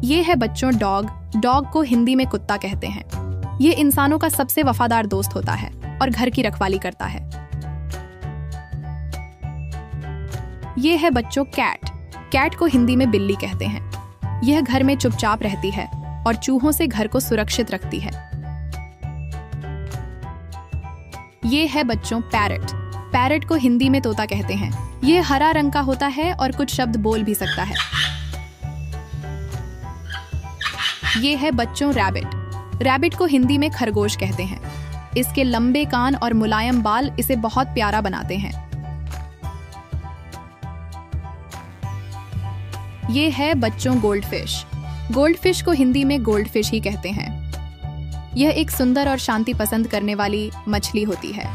ये है बच्चों डॉग। डॉग को हिंदी में कुत्ता कहते हैं। ये इंसानों का सबसे वफादार दोस्त होता है और घर की रखवाली करता है। ये है बच्चों कैट। कैट को हिंदी में बिल्ली कहते हैं। यह घर में चुपचाप रहती है और चूहों से घर को सुरक्षित रखती है। ये है बच्चों पैरट। पैरट को हिंदी में तोता कहते हैं। यह हरा रंग का होता है और कुछ शब्द बोल भी सकता है। ये है बच्चों रैबिट। रैबिट को हिंदी में खरगोश कहते हैं। इसके लंबे कान और मुलायम बाल इसे बहुत प्यारा बनाते हैं। ये है बच्चों गोल्डफिश। गोल्डफिश को हिंदी में गोल्डफिश ही कहते हैं। यह एक सुंदर और शांति पसंद करने वाली मछली होती है।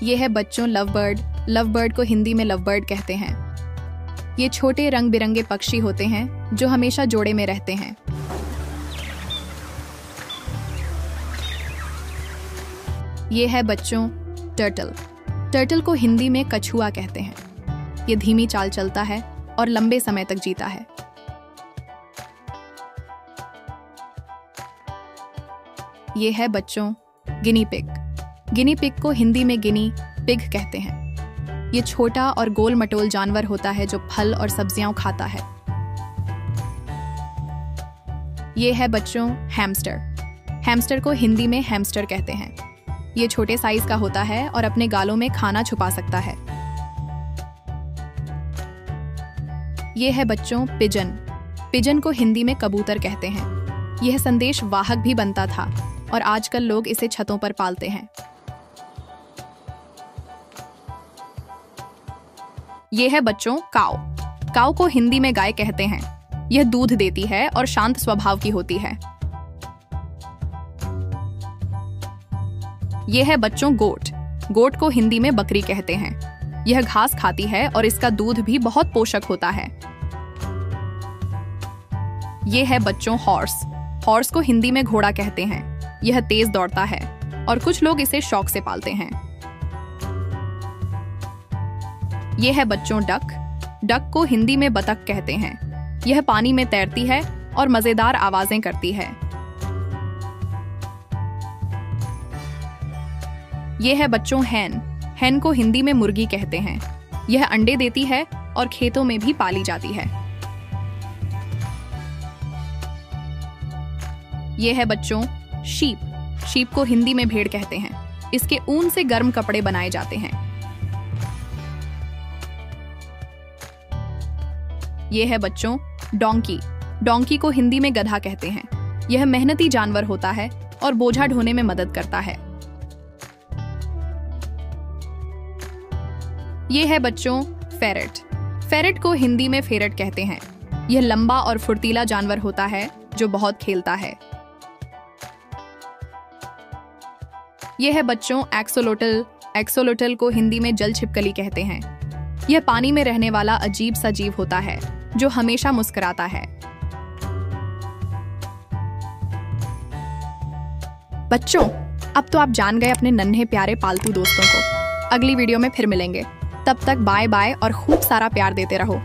यह है बच्चों लवबर्ड। लवबर्ड को हिंदी में लवबर्ड कहते हैं। ये छोटे रंग बिरंगे पक्षी होते हैं जो हमेशा जोड़े में रहते हैं। ये है बच्चों टर्टल। टर्टल को हिंदी में कछुआ कहते हैं। ये धीमी चाल चलता है और लंबे समय तक जीता है। ये है बच्चों गिनी पिग। गिनी पिग को हिंदी में गिनी पिग कहते हैं। ये छोटा और गोल मटोल जानवर होता है जो फल और सब्जियां खाता है। ये है बच्चों हैमस्टर। हैमस्टर को हिंदी में हैमस्टर कहते हैं। ये छोटे साइज का होता है और अपने गालों में खाना छुपा सकता है। ये है बच्चों पिजन। पिजन को हिंदी में कबूतर कहते हैं। यह संदेश वाहक भी बनता था और आजकल लोग इसे छतों पर पालते हैं। ये है बच्चों काऊ। काऊ को हिंदी में गाय कहते हैं। यह दूध देती है और शांत स्वभाव की होती है। यह है बच्चों गोट। गोट को हिंदी में बकरी कहते हैं। यह घास खाती है और इसका दूध भी बहुत पोषक होता है। यह है बच्चों हॉर्स। हॉर्स को हिंदी में घोड़ा कहते हैं। यह तेज दौड़ता है और कुछ लोग इसे शौक से पालते हैं। यह है बच्चों डक। डक को हिंदी में बतख कहते हैं। यह पानी में तैरती है और मजेदार आवाजें करती है। यह है बच्चों हैन। हैन को हिंदी में मुर्गी कहते हैं। यह अंडे देती है और खेतों में भी पाली जाती है। यह है बच्चों शीप। शीप को हिंदी में भेड़ कहते हैं। इसके ऊन से गर्म कपड़े बनाए जाते हैं। यह है बच्चों डोंकी। डोंकी को हिंदी में गधा कहते हैं। यह मेहनती जानवर होता है और बोझा ढोने में मदद करता है। यह है बच्चों फेरेट। फेरेट को हिंदी में फेरट कहते हैं। यह लंबा और फुर्तीला जानवर होता है जो बहुत खेलता है। यह है बच्चों एक्सोलोटल। एक्सोलोटल को हिंदी में जल छिपकली कहते हैं। यह पानी में रहने वाला अजीब सा जीव होता है जो हमेशा मुस्कुराता है। बच्चों, अब तो आप जान गए अपने नन्हे प्यारे पालतू दोस्तों को। अगली वीडियो में फिर मिलेंगे। तब तक बाय बाय और खूब सारा प्यार देते रहो।